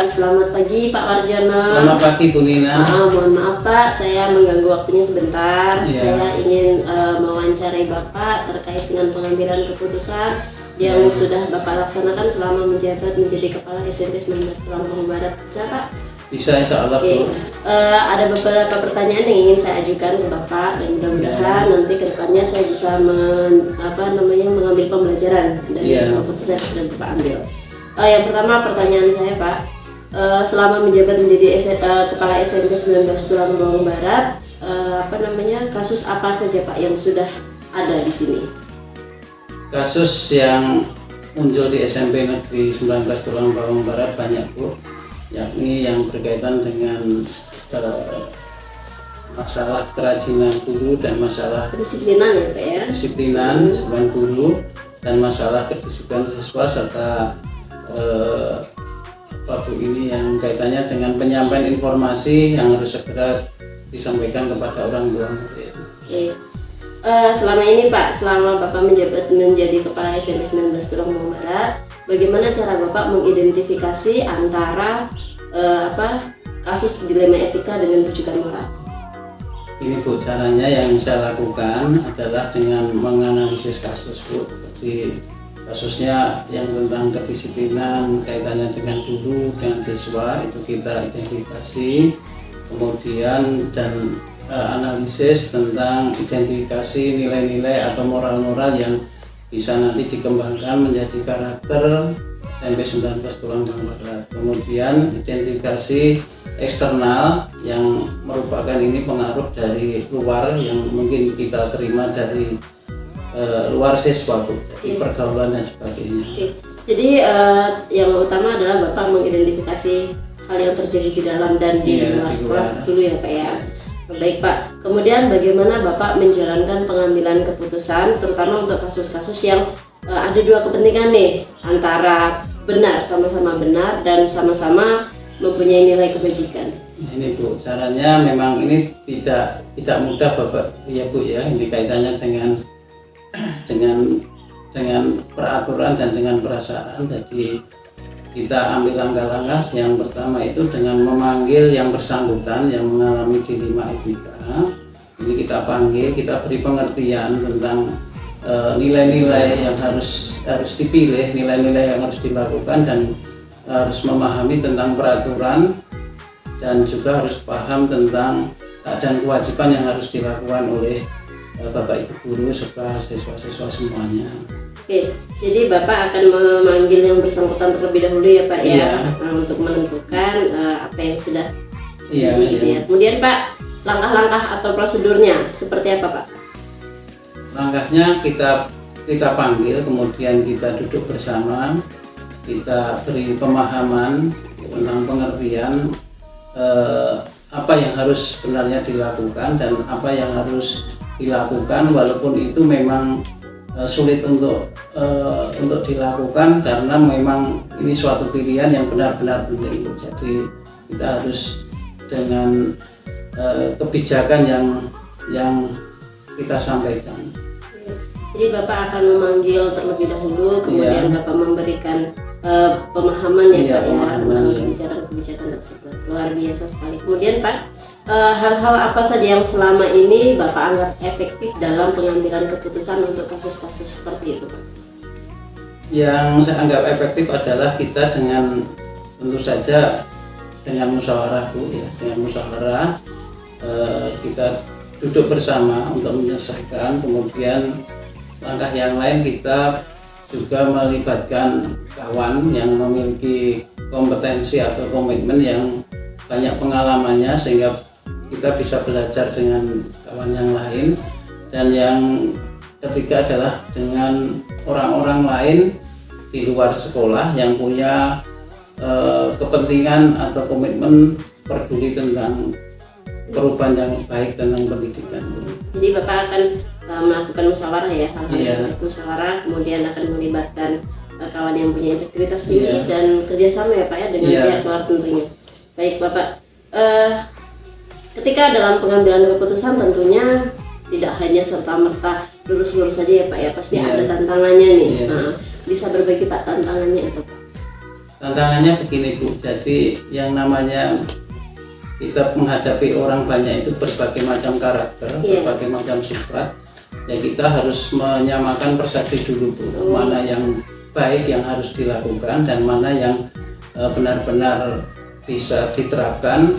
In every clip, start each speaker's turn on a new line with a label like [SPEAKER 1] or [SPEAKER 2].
[SPEAKER 1] Selamat pagi Pak Warjono.
[SPEAKER 2] Selamat pagi Bu Nina.
[SPEAKER 1] Mohon maaf Pak, saya mengganggu waktunya sebentar.
[SPEAKER 2] Iya.
[SPEAKER 1] Saya ingin mewawancarai Bapak terkait dengan pengambilan keputusan yang sudah Bapak laksanakan selama menjabat menjadi Kepala SMP 19 Tulungagung Barat. Bisa Pak?
[SPEAKER 2] Bisa, insya Allah Bu.
[SPEAKER 1] Ada beberapa pertanyaan yang ingin saya ajukan ke Bapak dan mudah-mudahan nanti kedepannya saya bisa mengambil pembelajaran dari keputusan yang sudah Bapak ambil. Yang pertama pertanyaan saya Pak, selama menjabat menjadi Kepala SMP 19 Tulungagung Barat, kasus apa saja Pak yang sudah ada di sini?
[SPEAKER 2] Kasus yang muncul di SMP Negeri 19 Tulungagung Barat banyak Bu, yakni yang berkaitan dengan masalah kerajinan guru dan masalah
[SPEAKER 1] Kedisiplinan ya Pak ya?
[SPEAKER 2] Kedisiplinan guru dan masalah kedisiplinan siswa serta waktu ini yang kaitannya dengan penyampaian informasi yang harus segera disampaikan kepada orang tua murid.
[SPEAKER 1] Selama ini Pak, selama Bapak menjabat menjadi Kepala SMP 19 Tulungagung Barat, bagaimana cara Bapak mengidentifikasi antara kasus dilema etika dengan rujukan moral?
[SPEAKER 2] Ini Bu, caranya yang saya lakukan adalah dengan menganalisis kasus Bu, seperti kasusnya yang tentang kedisiplinan kaitannya dengan guru dan siswa itu kita identifikasi, kemudian dan analisis tentang identifikasi nilai-nilai atau moral-moral yang bisa nanti dikembangkan menjadi karakter SMP 19 Tulungagung Barat. Kemudian identifikasi eksternal yang merupakan ini pengaruh dari luar yang mungkin kita terima dari luar siswa Bu, pergaulan dan sebagainya.
[SPEAKER 1] Jadi yang utama adalah Bapak mengidentifikasi hal yang terjadi di dalam dan di luar sekolah dulu ya Pak ya. Baik Pak, kemudian bagaimana Bapak menjalankan pengambilan keputusan terutama untuk kasus-kasus yang ada dua kepentingan nih, antara benar, sama-sama benar dan sama-sama mempunyai nilai kebajikan.
[SPEAKER 2] Nah, ini Bu, caranya memang ini tidak mudah Bapak ya Bu ya, ini kaitannya dengan peraturan dan dengan perasaan. Jadi kita ambil langkah-langkah. Yang pertama itu dengan memanggil yang bersangkutan yang mengalami dilema etika. Ini kita panggil, kita beri pengertian tentang nilai-nilai yang harus dipilih, nilai-nilai yang harus dilakukan, dan harus memahami tentang peraturan dan juga harus paham tentang hak dan kewajiban yang harus dilakukan oleh Bapak Ibu guru serta siswa-siswa semuanya.
[SPEAKER 1] Jadi Bapak akan memanggil yang bersangkutan terlebih dahulu ya Pak ya, untuk menentukan apa yang sudah terjadi gitu ya. Kemudian Pak, langkah-langkah atau prosedurnya seperti apa Pak?
[SPEAKER 2] Langkahnya kita panggil, kemudian kita duduk bersama, kita beri pemahaman tentang pengertian apa yang harus sebenarnya dilakukan dan apa yang harus dilakukan, walaupun itu memang sulit untuk dilakukan karena memang ini suatu pilihan yang benar-benar penting. Jadi kita harus dengan kebijakan yang kita sampaikan.
[SPEAKER 1] Jadi Bapak akan memanggil terlebih dahulu, kemudian Bapak memberikan pemahaman ya Pak ya tentang kebijakan tersebut. Luar biasa sekali. Kemudian Pak, hal-hal apa saja yang selama ini Bapak anggap efektif dalam pengambilan keputusan untuk kasus-kasus seperti itu Pak?
[SPEAKER 2] Yang saya anggap efektif adalah kita dengan tentu saja dengan musyawarah Bu ya, dengan musyawarah kita duduk bersama untuk menyelesaikan. Kemudian langkah yang lain kita juga melibatkan kawan yang memiliki kompetensi atau komitmen yang banyak pengalamannya sehingga kita bisa belajar dengan kawan yang lain. Dan yang ketiga adalah dengan orang-orang lain di luar sekolah yang punya kepentingan atau komitmen peduli tentang perubahan yang baik tentang pendidikan.
[SPEAKER 1] Jadi Bapak akan melakukan musyawarah ya, musyawarah, kemudian akan melibatkan kawan yang punya integritas tinggi dan kerjasama ya Pak ya dengan pihak luar tentunya. Baik Bapak, ketika dalam pengambilan keputusan tentunya tidak hanya serta-merta lurus-lurus saja ya Pak ya, pasti ada tantangannya nih. Bisa berbagi Pak tantangannya apa Pak?
[SPEAKER 2] Tantangannya begini Bu, jadi yang namanya kita menghadapi orang banyak itu berbagai macam karakter, berbagai macam sifat. Ya kita harus menyamakan persepsi dulu Bu, mana yang baik yang harus dilakukan dan mana yang benar-benar bisa diterapkan.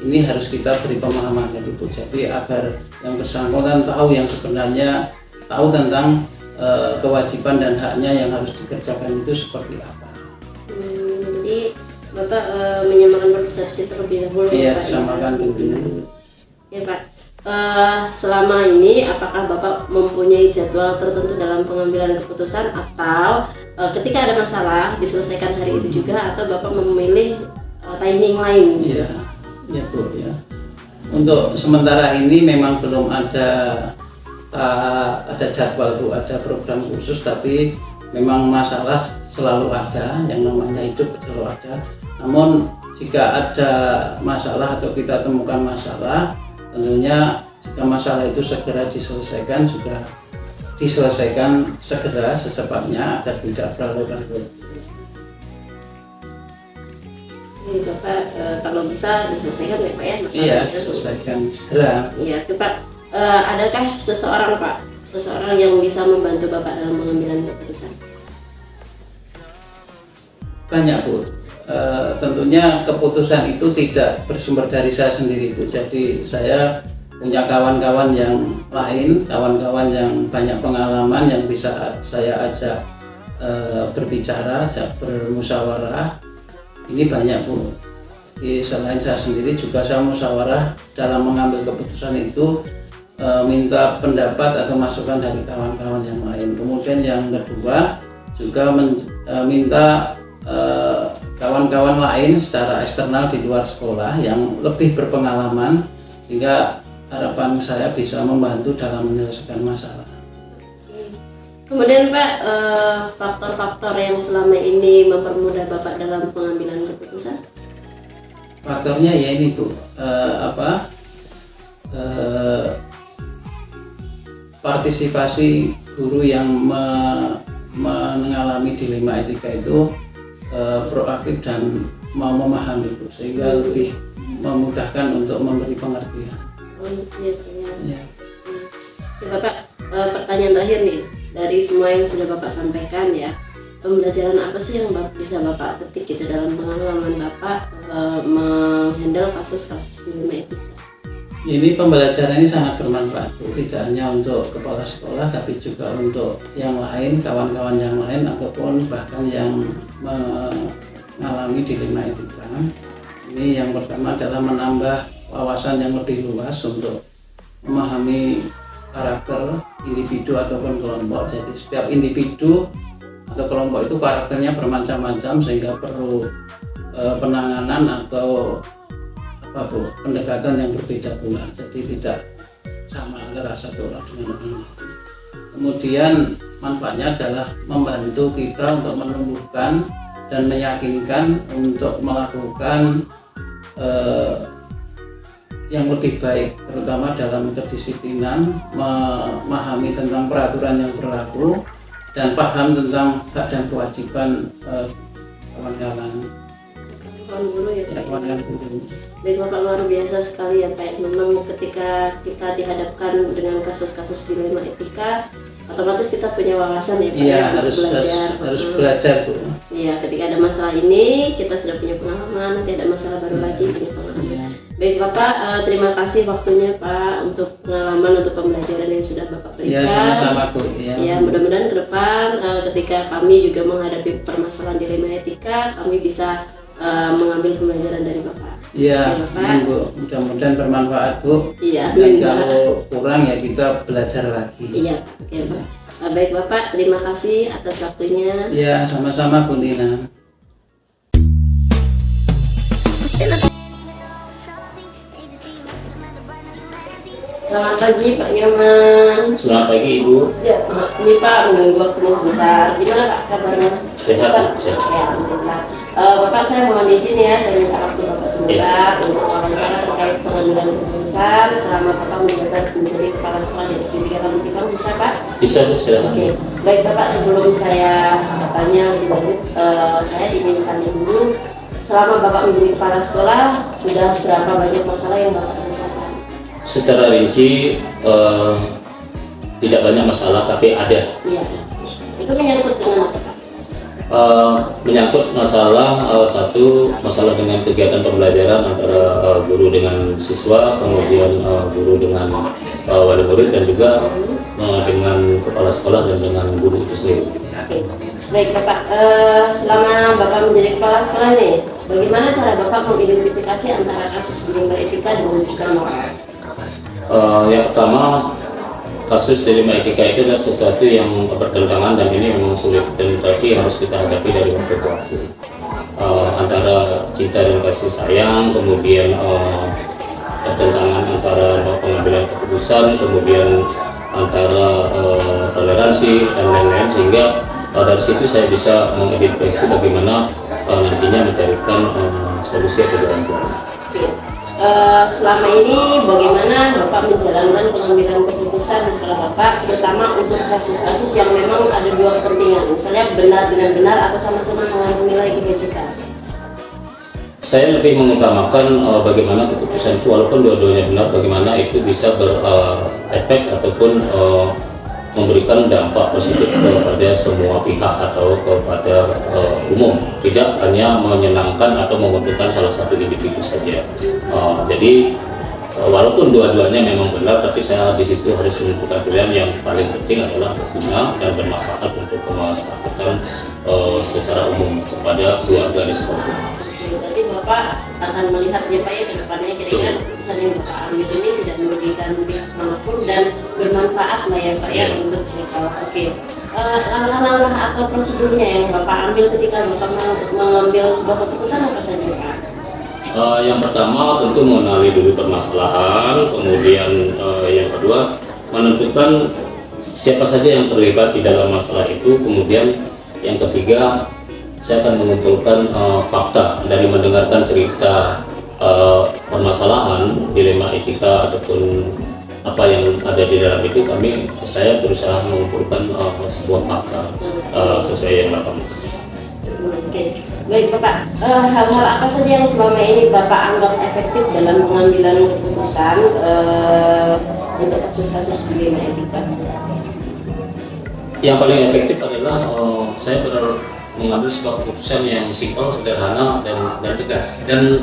[SPEAKER 2] Ini harus kita beri pemahaman Bu. Jadi agar yang bersangkutan tahu yang sebenarnya, tahu tentang kewajiban dan haknya yang harus dikerjakan itu seperti apa.
[SPEAKER 1] Jadi Bapak menyamakan persepsi terlebih dahulu.
[SPEAKER 2] Iya,
[SPEAKER 1] Pak,
[SPEAKER 2] disamakan dulu.
[SPEAKER 1] Ya Pak. Selama ini apakah Bapak mempunyai jadwal tertentu dalam pengambilan keputusan atau ketika ada masalah diselesaikan hari itu juga, atau Bapak memilih timing lain?
[SPEAKER 2] Iya, ya Bu ya. Untuk sementara ini memang belum ada jadwal Bu, ada program khusus, tapi memang masalah selalu ada, yang namanya hidup selalu ada. Namun jika ada masalah atau kita temukan masalah, tentunya jika masalah itu segera diselesaikan, juga diselesaikan segera secepatnya agar tidak berlarut-larut.
[SPEAKER 1] Bapak kalau bisa diselesaikan ya Pak ya masalah.
[SPEAKER 2] Iya, diselesaikan segera.
[SPEAKER 1] Iya, Pak. Adakah seseorang yang bisa membantu Bapak dalam pengambilan keputusan?
[SPEAKER 2] Banyak Bu. Tentunya keputusan itu tidak bersumber dari saya sendiri Bu. Jadi saya punya kawan-kawan yang lain, kawan-kawan yang banyak pengalaman yang bisa saya ajak berbicara, ajak bermusyawarah. Ini banyak Bu. Jadi selain saya sendiri juga saya musyawarah dalam mengambil keputusan itu, minta pendapat atau masukan dari kawan-kawan yang lain. Kemudian yang kedua juga minta kawan-kawan lain secara eksternal di luar sekolah yang lebih berpengalaman, sehingga harapan saya bisa membantu dalam menyelesaikan masalah.
[SPEAKER 1] Kemudian Pak, faktor-faktor yang selama ini mempermudah Bapak dalam pengambilan keputusan?
[SPEAKER 2] Faktornya ya ini Bu, partisipasi guru yang mengalami dilema etika itu proaktif dan mau memahami Bu, sehingga lebih memudahkan untuk memberi pengertian.
[SPEAKER 1] Ya. Bapak, pertanyaan terakhir nih, dari semua yang sudah Bapak sampaikan ya, pembelajaran apa sih yang bisa Bapak petik gitu dalam pengalaman Bapak menghandle kasus-kasus dilema etika?
[SPEAKER 2] Ini pembelajaran ini sangat bermanfaat Bu, tidak hanya untuk kepala sekolah tapi juga untuk yang lain, kawan-kawan yang lain ataupun bahkan yang mengalami dilema etika. Ini yang pertama adalah menambah wawasan yang lebih luas untuk memahami karakter individu ataupun kelompok. Jadi setiap individu atau kelompok itu karakternya bermacam-macam, sehingga perlu penanganan atau pendekatan yang berbeda pula. Jadi tidak sama antara satu orang dengan orang lain. Kemudian manfaatnya adalah membantu kita untuk menumbuhkan dan meyakinkan untuk melakukan yang lebih baik, terutama dalam kedisiplinan, memahami tentang peraturan yang berlaku dan paham tentang hak dan kewajiban kawan-kawan
[SPEAKER 1] Guru ya Pak.
[SPEAKER 2] Kawan-kawan guru.
[SPEAKER 1] Baik Bapak, luar biasa sekali ya Pak. Memang ketika kita dihadapkan dengan kasus-kasus dilema etika, otomatis kita punya wawasan ya Pak.
[SPEAKER 2] Iya,
[SPEAKER 1] ya,
[SPEAKER 2] harus belajar Bu.
[SPEAKER 1] Iya, ketika ada masalah ini kita sudah punya pengalaman, nanti ada masalah baru lagi punya pengalaman.
[SPEAKER 2] Iya.
[SPEAKER 1] Baik Bapak, terima kasih waktunya Pak untuk pengalaman, untuk pembelajaran yang sudah Bapak berikan.
[SPEAKER 2] Ya, sama-sama Bu.
[SPEAKER 1] Ya, mudah-mudahan ke depan ketika kami juga menghadapi permasalahan dilema etika, kami bisa mengambil pembelajaran dari Bapak.
[SPEAKER 2] Iya,
[SPEAKER 1] Bapak.
[SPEAKER 2] Bu. Mudah-mudahan bermanfaat Bu.
[SPEAKER 1] Iya.
[SPEAKER 2] Dan kalau kurang ya kita belajar lagi.
[SPEAKER 1] Iya, oke Pak. Baik Bapak, terima kasih atas waktunya.
[SPEAKER 2] Iya, sama-sama Bu Nina.
[SPEAKER 1] Selamat pagi Pak Nyoman.
[SPEAKER 3] Selamat pagi Ibu.
[SPEAKER 1] Ya, maaf ini Pak mengganggu waktunya sebentar. Gimana Pak kabarnya?
[SPEAKER 3] Sehat,
[SPEAKER 1] Pak?
[SPEAKER 3] sehat.
[SPEAKER 1] Ya, alhamdulillah. Bapak saya mohon izin ya, saya minta waktu Bapak sebentar untuk wawancara terkait pengambilan keputusan selama Bapak menjadi kepala sekolah di SD 3 Rambutipang, bisa Pak?
[SPEAKER 3] Bisa, silakan.
[SPEAKER 1] Oke, baik Bapak, sebelum saya bertanya lebih lanjut, saya ingin tanya dulu, selama Bapak menjadi kepala sekolah, sudah berapa banyak masalah yang Bapak selesaikan?
[SPEAKER 3] Secara rinci tidak banyak masalah, tapi ada.
[SPEAKER 1] Iya, itu menyangkut dengan apa Pak?
[SPEAKER 3] Menyangkut masalah satu masalah dengan kegiatan pembelajaran antara guru dengan siswa, kemudian guru dengan wali murid, dan juga dengan kepala sekolah dan dengan guru itu sendiri.
[SPEAKER 1] Oke. Baik Bapak, selama Bapak menjadi kepala sekolah ini, bagaimana cara Bapak mengidentifikasi antara kasus dilema etika dan pendidikan moral?
[SPEAKER 3] Yang pertama, kasus dilema etika itu adalah sesuatu yang bertentangan dan ini memang sulit, dan tapi harus kita hadapi dari waktu ke waktu. Antara cinta dan kasih sayang, kemudian pertentangan antara pengambilan keputusan, kemudian antara toleransi dan lain-lain, sehingga dari situ saya bisa mengidentifikasi bagaimana nantinya mencarikan solusi atau jalan keluar.
[SPEAKER 1] Selama ini bagaimana Bapak menjalankan pengambilan keputusan di sekolah Bapak, terutama untuk kasus-kasus yang memang ada dua kepentingan, misalnya benar atau sama-sama mengandung nilai kebajikan?
[SPEAKER 3] Saya lebih mengutamakan bagaimana keputusan itu, walaupun dua-duanya benar, bagaimana itu bisa berefek ataupun memberikan dampak positif kepada semua pihak atau kepada umum, tidak hanya menyenangkan atau menguntungkan salah satu individu saja. Jadi walaupun dua-duanya memang benar, tapi saya di situ harus menentukan pilihan yang paling penting adalah berguna dan bermanfaat untuk kemaslahatan secara umum kepada keluarga di sekolah.
[SPEAKER 1] Berarti Bapak akan melihat ya Pak ya, ke depannya kira-kira keputusan yang Bapak ambil ini tidak merugikan pihak manapun dan bermanfaat lah ya Pak ya untuk sekolah. Oke. Langkah-langkah atau prosedurnya yang Bapak ambil ketika Bapak mengambil sebuah keputusan apa saja Pak?
[SPEAKER 3] Yang pertama tentu mengenali dulu permasalahan, kemudian yang kedua menentukan siapa saja yang terlibat di dalam masalah itu, kemudian yang ketiga saya akan mengumpulkan fakta dari mendengarkan cerita permasalahan dilema etika ataupun apa yang ada di dalam itu. Saya berusaha mengumpulkan sebuah fakta sesuai yang Bapak minta.
[SPEAKER 1] Oke, baik Bapak. Hal-hal apa saja yang selama ini Bapak anggap efektif dalam pengambilan keputusan untuk kasus-kasus dilema etika?
[SPEAKER 3] Yang paling efektif adalah saya mengambil sebuah keputusan yang simpel, sederhana, dan tegas, dan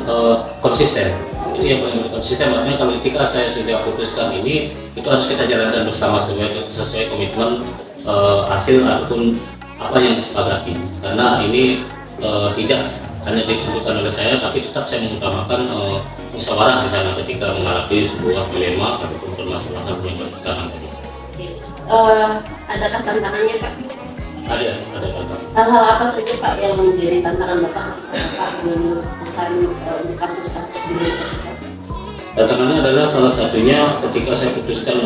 [SPEAKER 3] konsisten. Itu yang paling konsisten. Artinya kalau ketika saya sudah putuskan ini, itu harus kita jalankan bersama sesuai komitmen hasil ataupun apa yang disepakati. Karena ini tidak hanya ditentukan oleh saya, tapi tetap saya mengutamakan musyawarah di sana ketika menghadapi sebuah dilema ataupun permasalahan yang bertentangan.
[SPEAKER 1] Adakah tantangannya Pak?
[SPEAKER 3] Ada tantangan.
[SPEAKER 1] Hal-hal apa saja Pak yang menjadi tantangan Bapak mengambil keputusan untuk kasus-kasus dilema etika?
[SPEAKER 3] Tantangannya adalah salah satunya ketika saya putuskan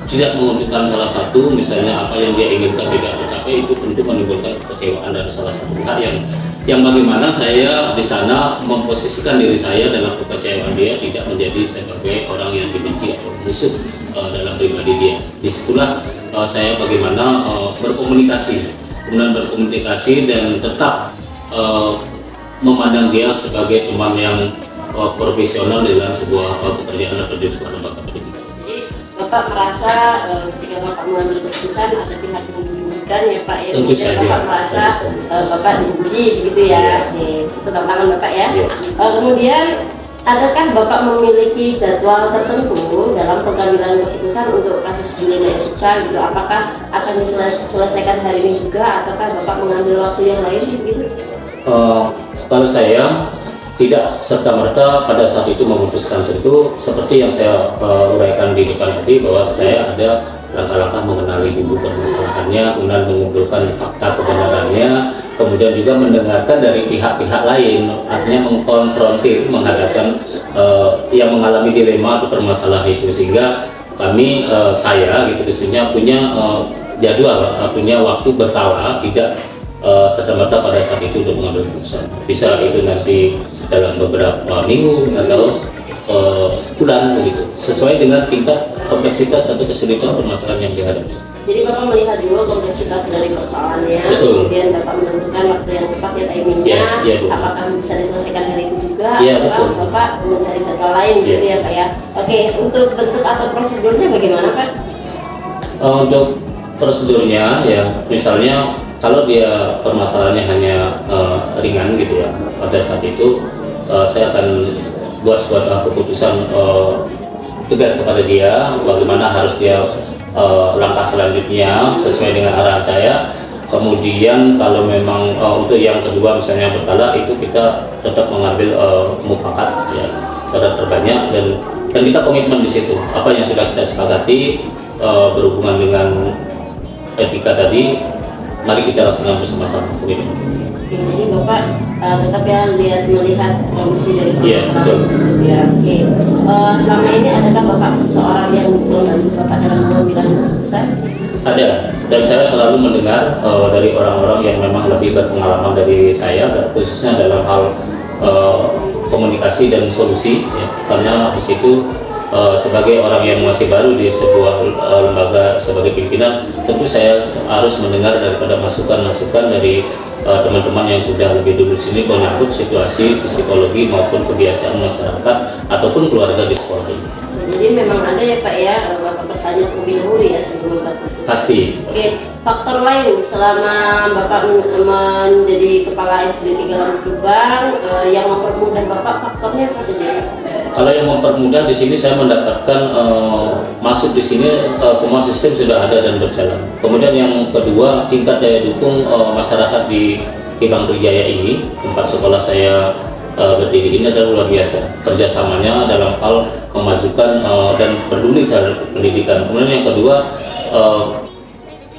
[SPEAKER 3] tidak menguntungkan salah satu, misalnya apa yang dia inginkan tidak tercapai, itu tentu menimbulkan kekecewaan dari salah satu pihak yang bagaimana saya di sana memposisikan diri saya dalam kekecewaan dia, tidak menjadi sebagai orang yang dibenci atau musuh dalam pribadi dia. Disitulah saya bagaimana berkomunikasi dan tetap memandang dia sebagai teman yang profesional dalam sebuah pekerjaan atau di sebuah lembaga pendidikan.
[SPEAKER 1] Jadi Bapak merasa ketika Bapak mengambil keputusan ada pihak yang dirugikan ya Pak ya?
[SPEAKER 3] Tentu saja.
[SPEAKER 1] Bapak merasa Bapak diuji begitu ya? Itu tantangan Bapak ya? Kemudian adakah Bapak memiliki jadwal tertentu dalam pengambilan keputusan untuk kasus dilema etika gitu? Apakah akan diselesaikan hari ini juga ataukah Bapak mengambil waktu yang lain gitu?
[SPEAKER 3] Kalau saya tidak serta-merta pada saat itu memutuskan, tentu seperti yang saya uraikan di depan tadi, bahwa saya ada langkah-langkah mengenali dulu permasalahannya, kemudian mengumpulkan fakta kebenarannya, kemudian juga mendengarkan dari pihak-pihak lain, artinya mengkonfrontir, menghadapkan yang mengalami dilema atau permasalahan itu, sehingga saya gitu biasanya punya jadwal, punya waktu berkala, tidak serta-merta pada saat itu untuk mengambil keputusan. Bisa itu nanti dalam beberapa minggu atau bulan begitu, sesuai dengan tingkat kompleksitas atau kesulitan permasalahan yang dihadapi.
[SPEAKER 1] Jadi Bapak melihat dulu kompleksitas dari persoalannya,
[SPEAKER 3] Betul.
[SPEAKER 1] kemudian Bapak menentukan waktu yang tepat ya timingnya, apakah bisa diselesaikan hari itu juga, atau Bapak mencari jadwal lain gitu ya Pak ya. Oke, untuk bentuk atau prosedurnya bagaimana Pak?
[SPEAKER 3] Untuk prosedurnya ya, misalnya kalau dia permasalahannya hanya ringan gitu ya, pada saat itu saya akan buat suatu keputusan tugas kepada dia, bagaimana harus dia langkah selanjutnya sesuai dengan arahan saya. Kemudian kalau memang untuk yang kedua misalnya berkala, itu kita tetap mengambil mufakat ya, pada terbanyak, dan kita komitmen di situ apa yang sudah kita sepakati berhubungan dengan etika tadi, mari kita laksanakan bersama-sama.
[SPEAKER 1] Jadi Bapak tetap ya melihat kondisi dari permasalahan tersebut ya. Oke. Selama ini adakah Bapak seseorang yang membantu Bapak dalam pengambilan keputusan?
[SPEAKER 3] Ada, dan saya selalu mendengar dari orang-orang yang memang lebih berpengalaman dari saya, khususnya dalam hal komunikasi dan solusi ya. Karena di situ sebagai orang yang masih baru di sebuah lembaga sebagai pimpinan, tentu saya harus mendengar daripada masukan-masukan dari teman-teman yang sudah lebih dulu sini menyangkut situasi psikologi maupun kebiasaan masyarakat ataupun keluarga di sekolah ini.
[SPEAKER 1] Jadi memang ada ya Pak ya, Bapak bertanya terlebih dahulu ya sebelum Bapak putus.
[SPEAKER 3] Pasti.
[SPEAKER 1] Oke, faktor lain selama Bapak menjadi kepala SD 3 Lubang yang mempermudah Bapak, faktornya apa saja?
[SPEAKER 3] Kalau yang mempermudah di sini saya mendapatkan masuk di sini semua sistem sudah ada dan berjalan. Kemudian yang kedua, tingkat daya dukung masyarakat di Kibang Trijaya ini, tempat sekolah saya berdiri ini adalah luar biasa. Kerjasamanya dalam hal memajukan dan peduli terhadap pendidikan. Kemudian yang kedua,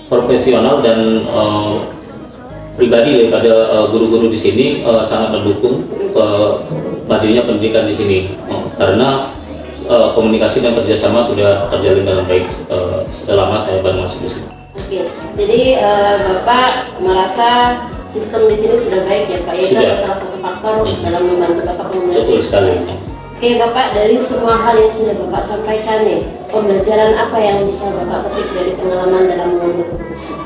[SPEAKER 3] profesional dan pribadi daripada guru-guru di sini sangat mendukung majunya pendidikan di sini, karena komunikasi dan kerjasama sudah terjalin dengan baik selama saya baru masuk di sini.
[SPEAKER 1] Oke, jadi Bapak merasa sistem di sini sudah baik ya Pak, itu adalah salah satu faktor dalam membantu Bapak mengambil.
[SPEAKER 3] Betul sekali.
[SPEAKER 1] Oke Bapak, dari semua hal yang sudah Bapak sampaikan nih, pembelajaran apa yang bisa Bapak petik dari pengalaman dalam mengambil keputusan?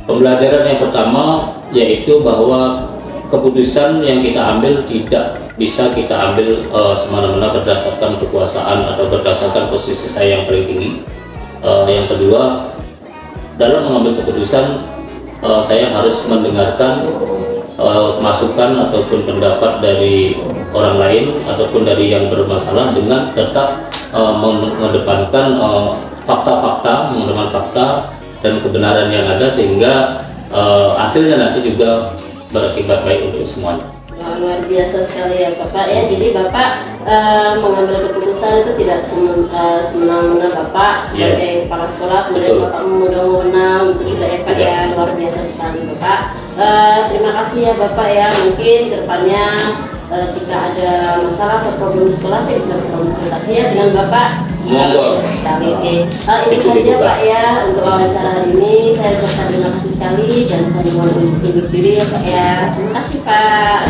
[SPEAKER 3] Pembelajaran yang pertama yaitu bahwa keputusan yang kita ambil tidak bisa kita ambil semena-mena berdasarkan kekuasaan atau berdasarkan posisi saya yang paling tinggi. Yang kedua, dalam mengambil keputusan saya harus mendengarkan masukan ataupun pendapat dari orang lain ataupun dari yang bermasalah dengan tetap mengedepankan fakta-fakta, mengedepankan fakta dan kebenaran yang ada, sehingga hasilnya nanti juga berakibat baik untuk semuanya.
[SPEAKER 1] Luar biasa sekali ya Bapak ya. Jadi Bapak mengambil keputusan itu tidak semena-mena Bapak sebagai kepala sekolah, kemudian Bapak memegang-wewenang itu tidak ya Pak ya. Luar biasa sekali Bapak. Terima kasih ya Bapak ya. Mungkin kedepannya jika ada masalah atau problem di sekolah, saya bisa berkonsultasi ya dengan Bapak.
[SPEAKER 3] Monggo.
[SPEAKER 1] Sekali. Oke. Ini saja Pak ya untuk wawancara hari ini. Saya ucapkan terima kasih sekali dan saya mohon undur diri ya Pak ya. Terima kasih Pak.